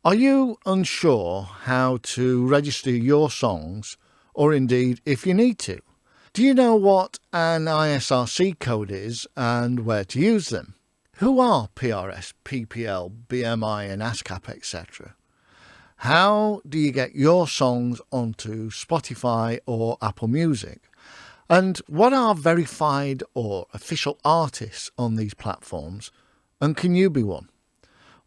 Are you unsure how to register your songs, or indeed if you need to? Do you know what an ISRC code is and where to use them? Who are PRS, PPL, BMI and ASCAP, etc.? How do you get your songs onto Spotify or Apple Music? And what are verified or official artists on these platforms? And can you be one?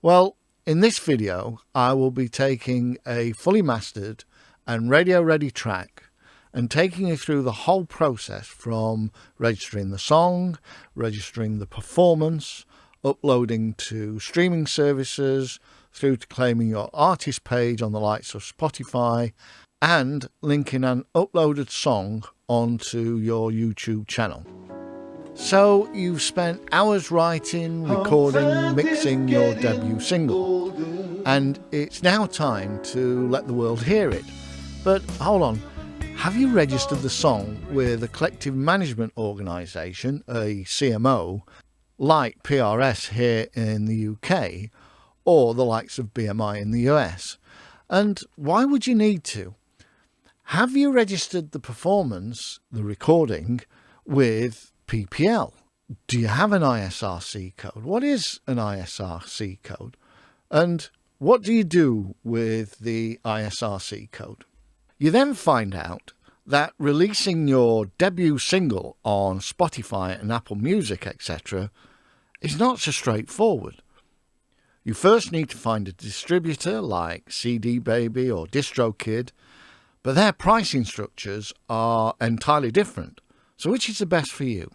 Well, in this video, I will be taking a fully mastered and radio-ready track and taking you through the whole process from registering the song, registering the performance, uploading to streaming services, through to claiming your artist page on the likes of Spotify, and linking an uploaded song onto your YouTube channel. So you've spent hours writing, recording, mixing your debut single, and it's now time to let the world hear it. But hold on, have you registered the song with a collective management organisation, a CMO, like PRS here in the UK, or the likes of BMI in the US? And why would you need to? Have you registered the performance, the recording, with PPL? Do you have an ISRC code? What is an ISRC code? And what do you do with the ISRC code? You then find out that releasing your debut single on Spotify and Apple Music, etc., is not so straightforward. You first need to find a distributor like CD Baby or DistroKid, but their pricing structures are entirely different. So which is the best for you?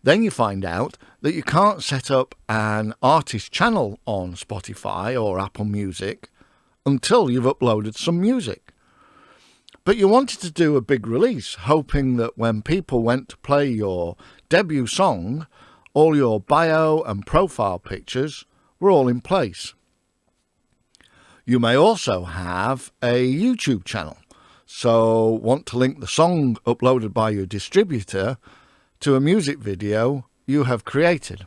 Then you find out that you can't set up an artist channel on Spotify or Apple Music until you've uploaded some music. But you wanted to do a big release, hoping that when people went to play your debut song, all your bio and profile pictures were all in place. You may also have a YouTube channel, so want to link the song uploaded by your distributor to a music video you have created.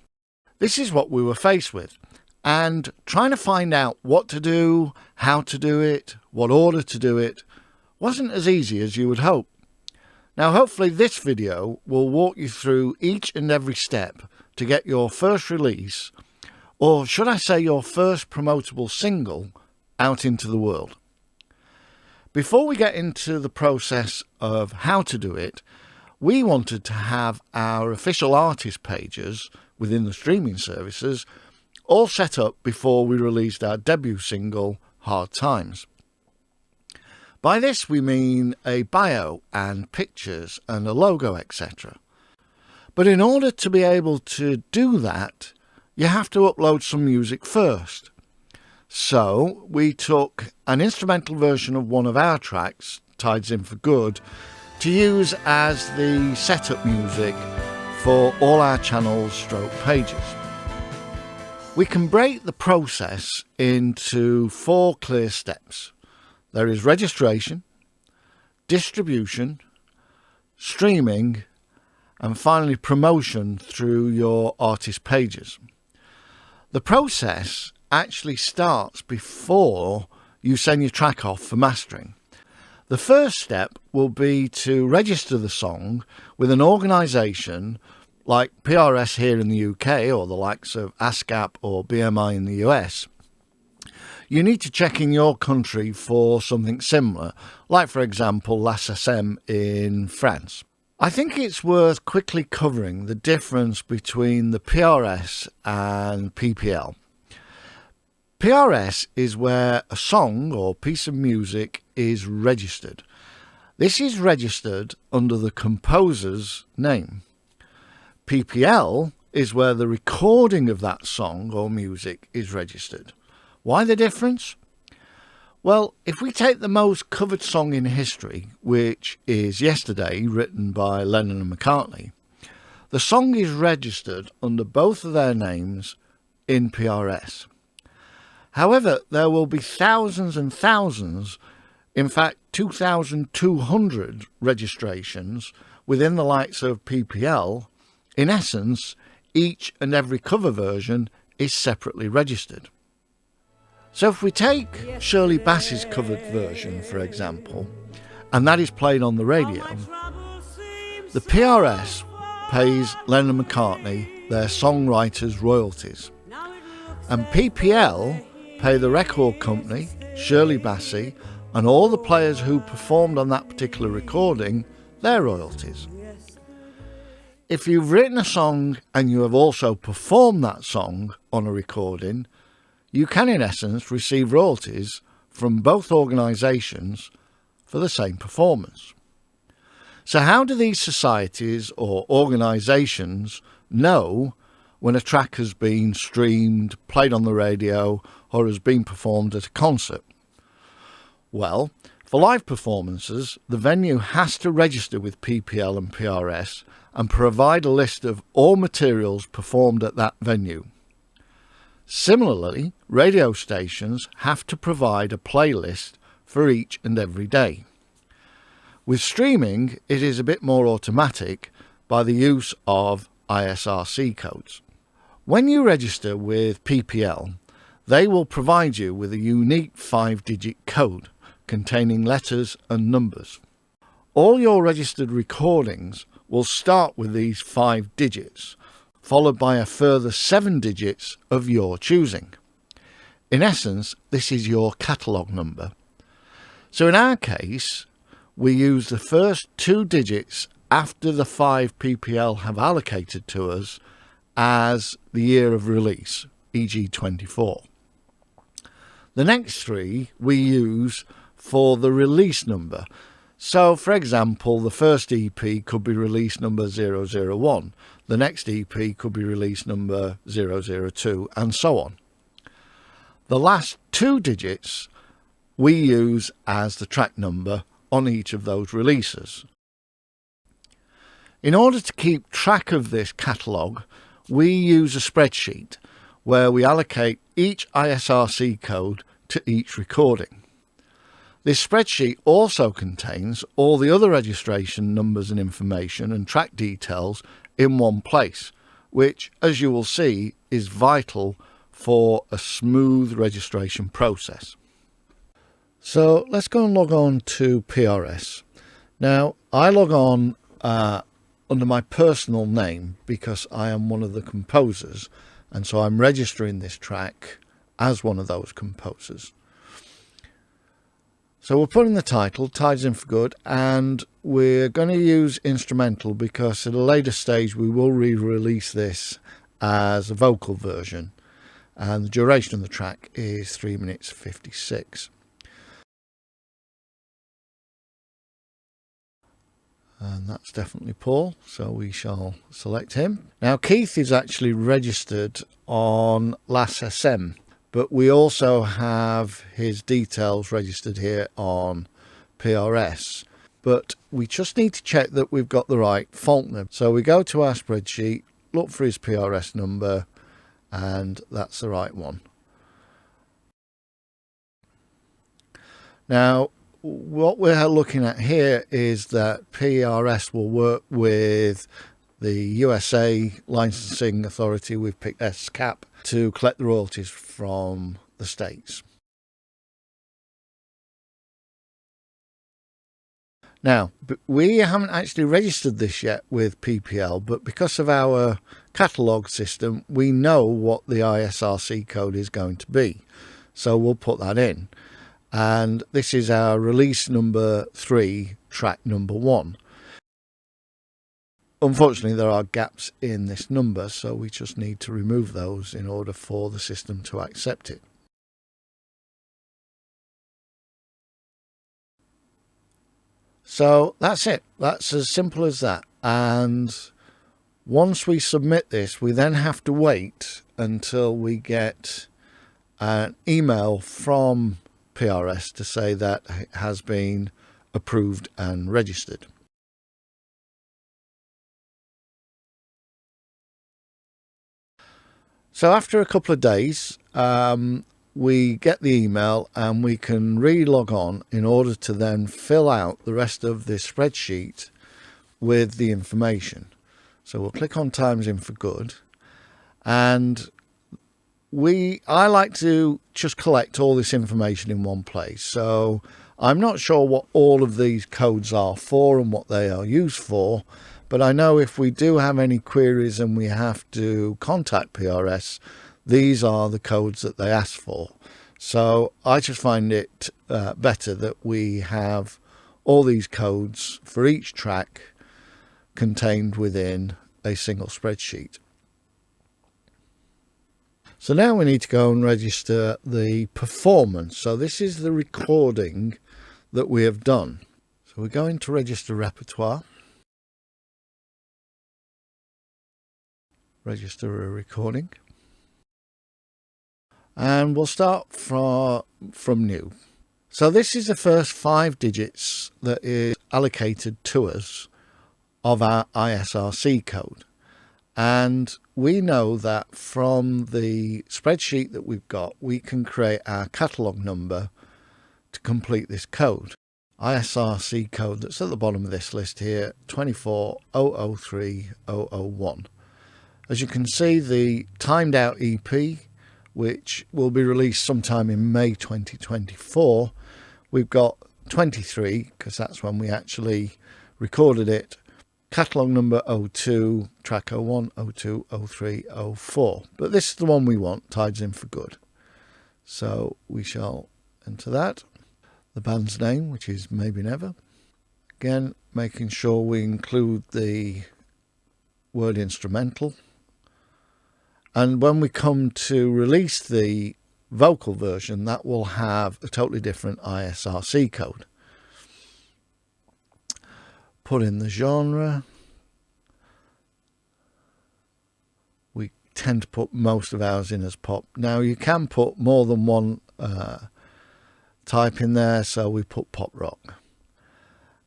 This is what we were faced with, and trying to find out what to do, how to do it, what order to do it, wasn't as easy as you would hope. Now hopefully this video will walk you through each and every step to get your first release, or should I say your first promotable single, out into the world. Before we get into the process of how to do it, we wanted to have our official artist pages within the streaming services all set up before we released our debut single, Hard Times. By this we mean a bio and pictures and a logo, etc. But in order to be able to do that, you have to upload some music first. So we took an instrumental version of one of our tracks, Tides In For Good, to use as the setup music for all our channels stroke pages. We can break the process into 4 clear steps. There is registration, distribution, streaming, and finally promotion through your artist pages. The process actually starts before you send your track off for mastering. The first step will be to register the song with an organisation like PRS here in the UK or the likes of ASCAP or BMI in the US. You need to check in your country for something similar, like for example l'ASSASEM in France. I think it's worth quickly covering the difference between the PRS and PPL. PRS is where a song or piece of music is registered. This is registered under the composer's name. PPL is where the recording of that song or music is registered. Why the difference? Well, if we take the most covered song in history, which is Yesterday, written by Lennon and McCartney, the song is registered under both of their names in PRS. However, there will be thousands and thousands, in fact 2,200 registrations within the likes of PPL. In essence, each and every cover version is separately registered. So if we take Shirley Bassey's covered version, for example, and that is played on the radio, the PRS pays Lennon and McCartney their songwriters' royalties, and PPL pay the record company, Shirley Bassey, and all the players who performed on that particular recording their royalties. If you've written a song and you have also performed that song on a recording, you can in essence receive royalties from both organisations for the same performance. So how do these societies or organisations know when a track has been streamed, played on the radio, or has been performed at a concert? Well, for live performances, the venue has to register with PPL and PRS and provide a list of all materials performed at that venue. Similarly, radio stations have to provide a playlist for each and every day. With streaming, it is a bit more automatic by the use of ISRC codes. When you register with PPL, they will provide you with a unique 5-digit code containing letters and numbers. All your registered recordings will start with these 5 digits, followed by a further 7 digits of your choosing. In essence, this is your catalogue number. So in our case, we use the first 2 digits after the 5 PPL have allocated to us as the year of release, e.g. 24. The next 3 we use for the release number. So, for example, the first EP could be release number 001, the next EP could be release number 002, and so on. The last 2 digits we use as the track number on each of those releases. In order to keep track of this catalogue, we use a spreadsheet where we allocate each ISRC code to each recording. This spreadsheet also contains all the other registration numbers and information and track details in one place, which, as you will see, is vital for a smooth registration process. So let's go and log on to PRS. Now, I log on under my personal name because I am one of the composers, and so I'm registering this track as one of those composers. So we'll put in the title, Tides In For Good, and we're going to use instrumental because at a later stage we will re-release this as a vocal version, and the duration of the track is 3 minutes 56. And that's definitely Paul, so we shall select him. Now Keith is actually registered on LAS-SM, but we also have his details registered here on PRS. But we just need to check that we've got the right Faulkner. So we go to our spreadsheet, look for his PRS number, and that's the right one. Now, what we're looking at here is that PRS will work with the USA licensing authority. We've picked SCAP to collect the royalties from the States. Now, we haven't actually registered this yet with PPL, but because of our catalogue system, we know what the ISRC code is going to be. So we'll put that in. And this is our release number 3, track number 1. Unfortunately, there are gaps in this number, so we just need to remove those in order for the system to accept it. So that's it. That's as simple as that. And once we submit this, we then have to wait until we get an email from PRS to say that it has been approved and registered. So after a couple of days, we get the email and we can re-log on in order to then fill out the rest of this spreadsheet with the information. So we'll click on Times In For Good, and I like to just collect all this information in one place. So I'm not sure what all of these codes are for and what they are used for, but I know if we do have any queries and we have to contact PRS, these are the codes that they ask for. So I just find it better that we have all these codes for each track contained within a single spreadsheet. So now we need to go and register the performance. So this is the recording that we have done. So we're going to register repertoire. Register a recording. And we'll start from new. So this is the first 5 digits that is allocated to us of our ISRC code. And we know that from the spreadsheet that we've got, we can create our catalogue number to complete this code. ISRC code that's at the bottom of this list here, 24003-001. As you can see, the timed out EP, which will be released sometime in May 2024, we've got 23, because that's when we actually recorded it. Catalogue number 02, track 01, 02, 03, 04. But this is the one we want, Tides In For Good. So we shall enter that. The band's name, which is Maybe Never. Again, making sure we include the word instrumental. And when we come to release the vocal version, that will have a totally different ISRC code. Put in the genre. We tend to put most of ours in as pop. Now you can put more than one type in there, so we put pop rock.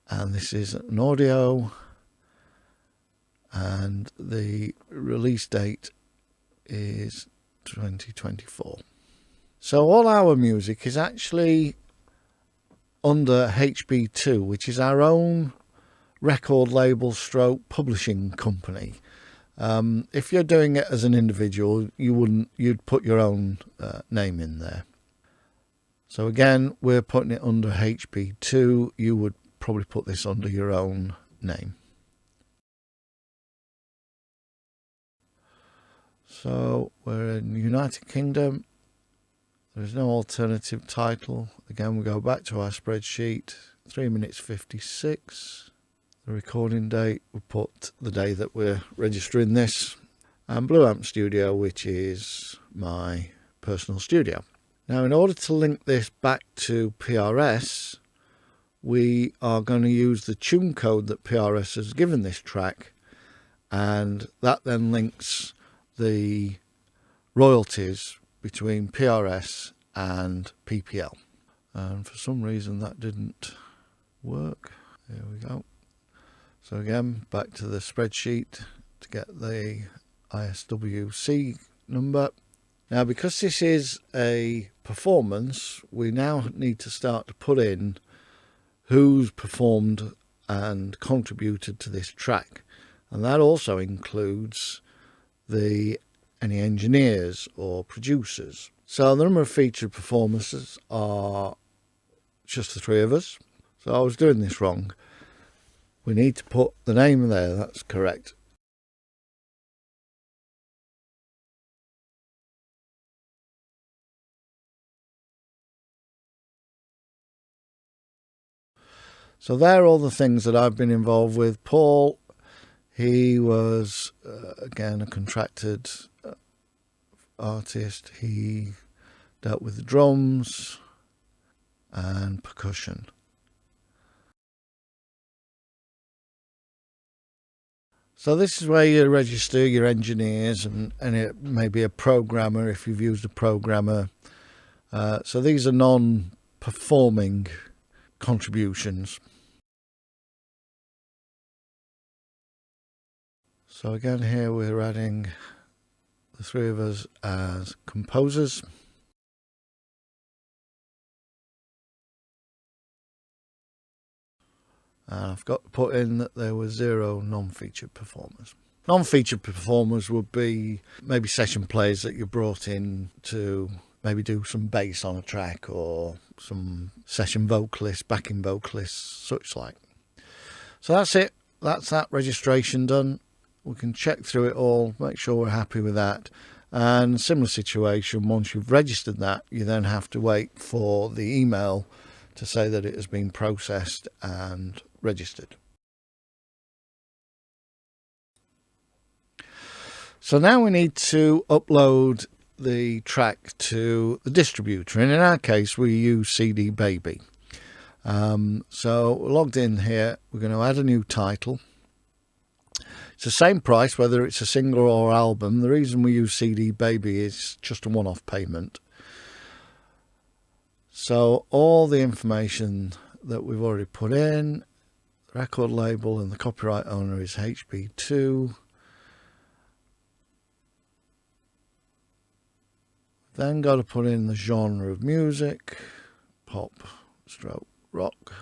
And this is an audio, and the release date is 2024. So all our music is actually under HB2, which is our own record label stroke publishing company. If you're doing it as an individual, you'd put your own name in there. So again, we're putting it under HB2. You would probably put this under your own name. So we're in United Kingdom. There's no alternative title. Again, we go back to our spreadsheet. 3 minutes 56. The recording date, we put the day that we're registering this. And Blue Amp Studio, which is my personal studio. Now, in order to link this back to PRS, we are going to use the tune code that PRS has given this track. And that then links the royalties between PRS and PPL. And for some reason that didn't work. There we go. So again, back to the spreadsheet to get the ISWC number. Now, because this is a performance, we now need to start to put in who's performed and contributed to this track. And that also includes any engineers or producers. So the number of featured performances are just the 3 of us. So I was doing this wrong. We need to put the name there, that's correct. So there are all the things that I've been involved with. Paul, he was, again, a contracted artist. He dealt with the drums and percussion. So this is where you register your engineers and it may be a programmer if you've used a programmer. So these are non-performing contributions. So again, here we're adding the 3 of us as composers. And I've got to put in that there were 0 non-featured performers. Non-featured performers would be maybe session players that you brought in to maybe do some bass on a track, or some session vocalists, backing vocalists, such like. So that's it. That's that registration done. We can check through it all, make sure we're happy with that. And similar situation, once you've registered that, you then have to wait for the email to say that it has been processed and registered. So now we need to upload the track to the distributor, and in our case we use CD Baby. So logged in here, we're going to add a new title. It's the same price whether it's a single or album. The reason we use CD Baby is just a one-off payment. So all the information that we've already put in, record label and the copyright owner is HB2. Then got to put in the genre of music, pop, stroke, rock.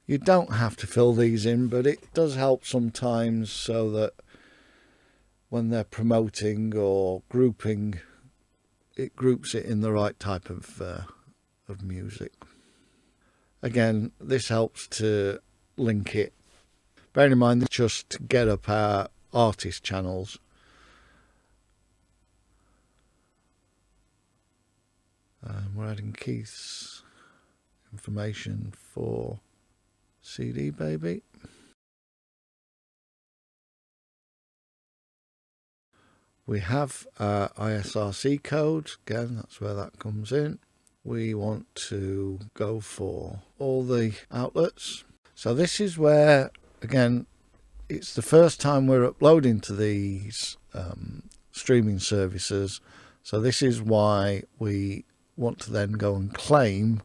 You don't have to fill these in, but it does help sometimes, so that when they're promoting or grouping, it groups it in the right type of music. Again, this helps to link it. Bearing in mind, just to get up our artist channels. We're adding Keith's information for CD Baby. We have our ISRC code. Again, that's where that comes in. We want to go for all the outlets. So this is where, again, it's the first time we're uploading to these streaming services. So this is why we want to then go and claim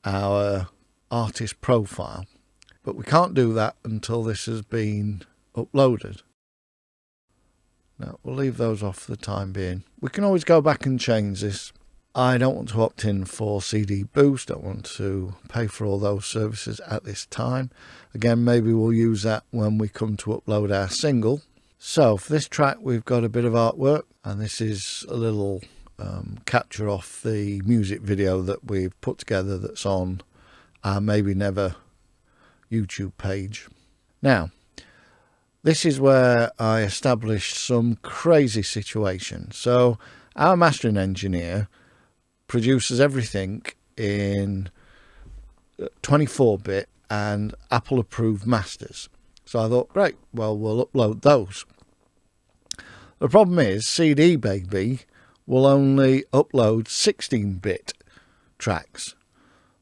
our artist profile. But we can't do that until this has been uploaded. Now, we'll leave those off for the time being. We can always go back and change this. I don't want to opt in for CD Boost. Don't want to pay for all those services at this time. Again, maybe we'll use that when we come to upload our single. So for this track, we've got a bit of artwork, and this is a little capture off the music video that we've put together that's on our Maybe Never YouTube page. Now, this is where I established some crazy situation. So our mastering engineer produces everything in 24-bit and Apple approved masters. So I thought, great, well, we'll upload those. The problem is CD Baby will only upload 16-bit tracks.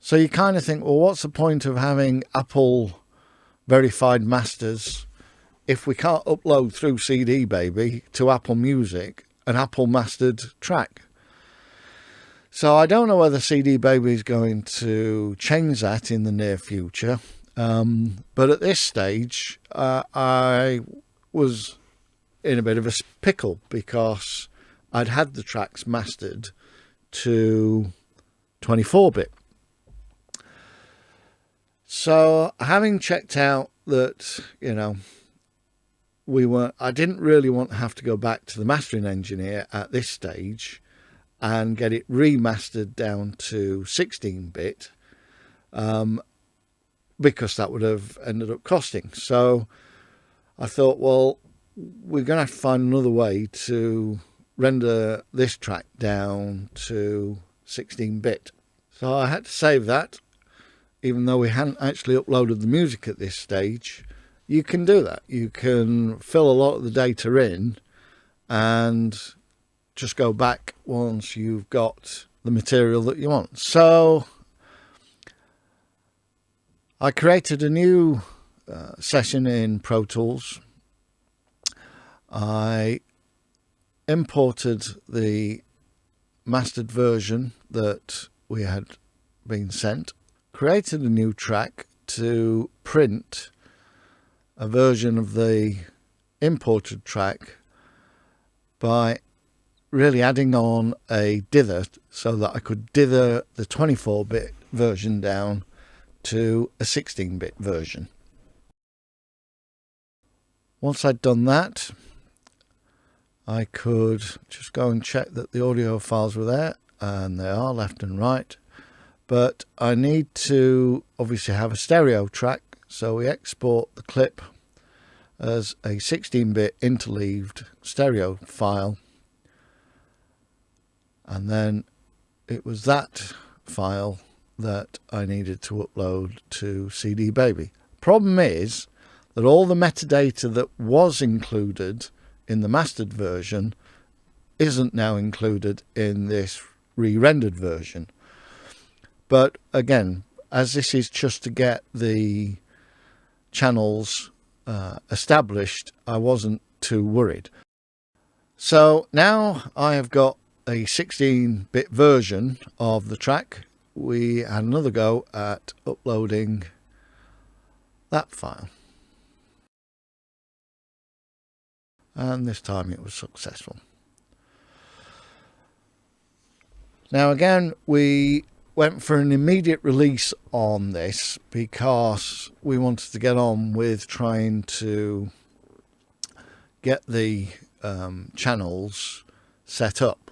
So you kind of think, well, what's the point of having Apple verified masters if we can't upload through CD Baby to Apple Music an Apple mastered track? So I don't know whether CD Baby is going to change that in the near future. But at this stage, I was in a bit of a pickle because I'd had the tracks mastered to 24-bit. So having checked out that, I didn't really want to have to go back to the mastering engineer at this stage and get it remastered down to 16-bit, because that would have ended up costing. So I thought, well, we're going to have to find another way to render this track down to 16-bit. So I had to save that, even though we hadn't actually uploaded the music at this stage. You can do that. You can fill a lot of the data in and just go back once you've got the material that you want. So I created a new session in Pro Tools. I imported the mastered version that we had been sent, created a new track to print a version of the imported track by really adding on a dither so that I could dither the 24-bit version down to a 16-bit version. Once I'd done that, I could just go and check that the audio files were there, and they are, left and right. But I need to obviously have a stereo track, so we export the clip as a 16-bit interleaved stereo file, and then it was that file that I needed to upload to CD Baby. Problem is that all the metadata that was included in the mastered version isn't now included in this re-rendered version. But again, as this is just to get the channels established, I wasn't too worried. So now I have got a 16-bit version of the track. We had another go at uploading that file, and this time it was successful. Now again, we went for an immediate release on this because we wanted to get on with trying to get the channels set up.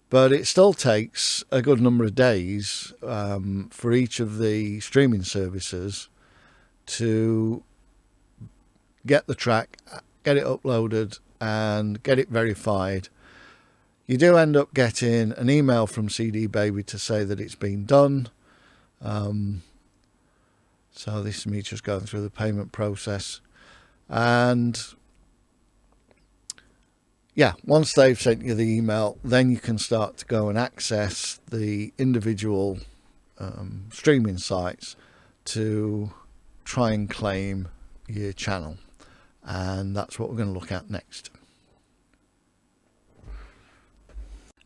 But it still takes a good number of days for each of the streaming services to get the track, get it uploaded and get it verified. You do end up getting an email from CD Baby to say that it's been done. So this is me just going through the payment process. And yeah, once they've sent you the email, then you can start to go and access the individual streaming sites to try and claim your channel. And that's what we're going to look at next.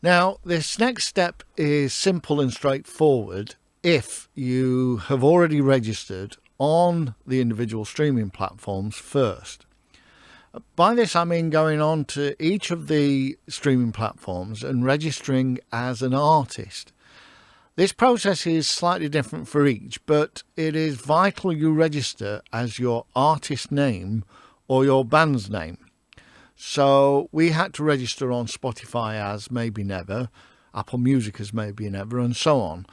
Now, this next step is simple and straightforward if you have already registered on the individual streaming platforms first. By this I mean going on to each of the streaming platforms and registering as an artist. This process is slightly different for each, but it is vital you register as your artist name or your band's name. So we had to register on Spotify as Maybe Never, Apple Music as Maybe Never, and so on.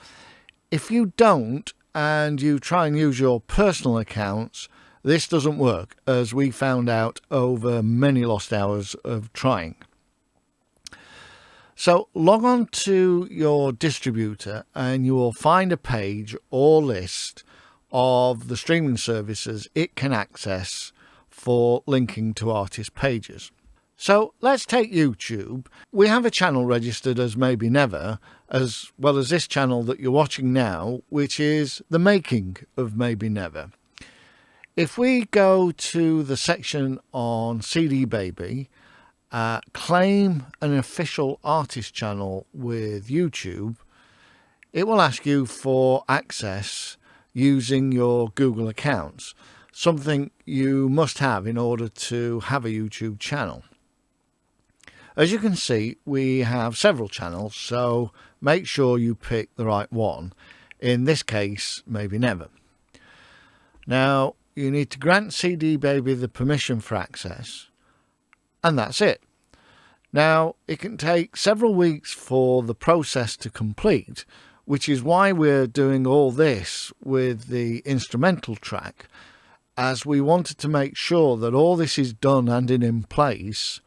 If you don't and you try and use your personal accounts, this doesn't work, as we found out over many lost hours of trying. So log on to your distributor and you will find a page or list of the streaming services it can access for linking to artist pages. So let's take YouTube. We have a channel registered as Maybe Never, as well as this channel that you're watching now, which is The Making of Maybe Never. If we go to the section on CD Baby, claim an official artist channel with YouTube, it will ask you for access using your Google accounts, something you must have in order to have a YouTube channel. As you can see, we have several channels, so make sure you pick the right one. In this case, Maybe Never. Now, you need to grant CD Baby the permission for access, and that's it. Now, it can take several weeks for the process to complete, which is why we're doing all this with the instrumental track, as we wanted to make sure that all this is done and in place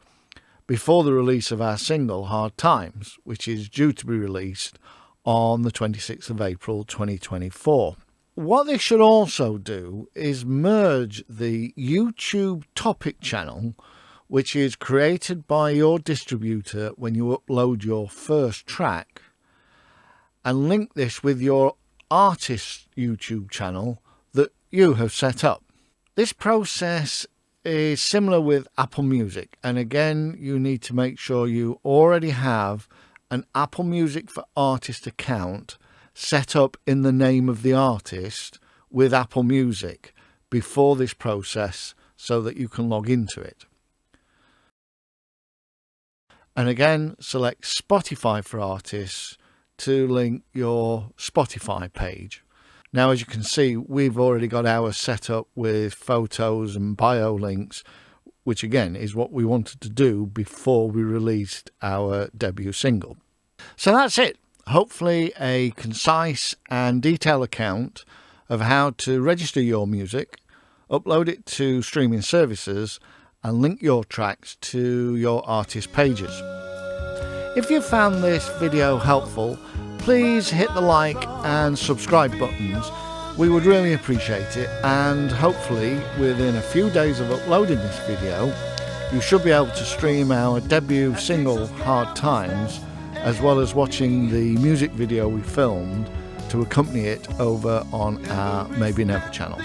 before the release of our single Hard Times, which is due to be released on the 26th of April 2024. What this should also do is merge the YouTube topic channel, which is created by your distributor when you upload your first track, and link this with your artist YouTube channel that you have set up. This process is similar with Apple Music, and again you need to make sure you already have an Apple Music for Artist account set up in the name of the artist with Apple Music before this process so that you can log into it. And again, select Spotify for Artists to link your Spotify page. Now, as you can see, we've already got ours set up with photos and bio links, which again is what we wanted to do before we released our debut single. So that's it. Hopefully a concise and detailed account of how to register your music, upload it to streaming services, and link your tracks to your artist pages. If you found this video helpful, please hit the like and subscribe buttons. We would really appreciate it, and hopefully within a few days of uploading this video you should be able to stream our debut single Hard Times, as well as watching the music video we filmed to accompany it over on our Maybe Never channel.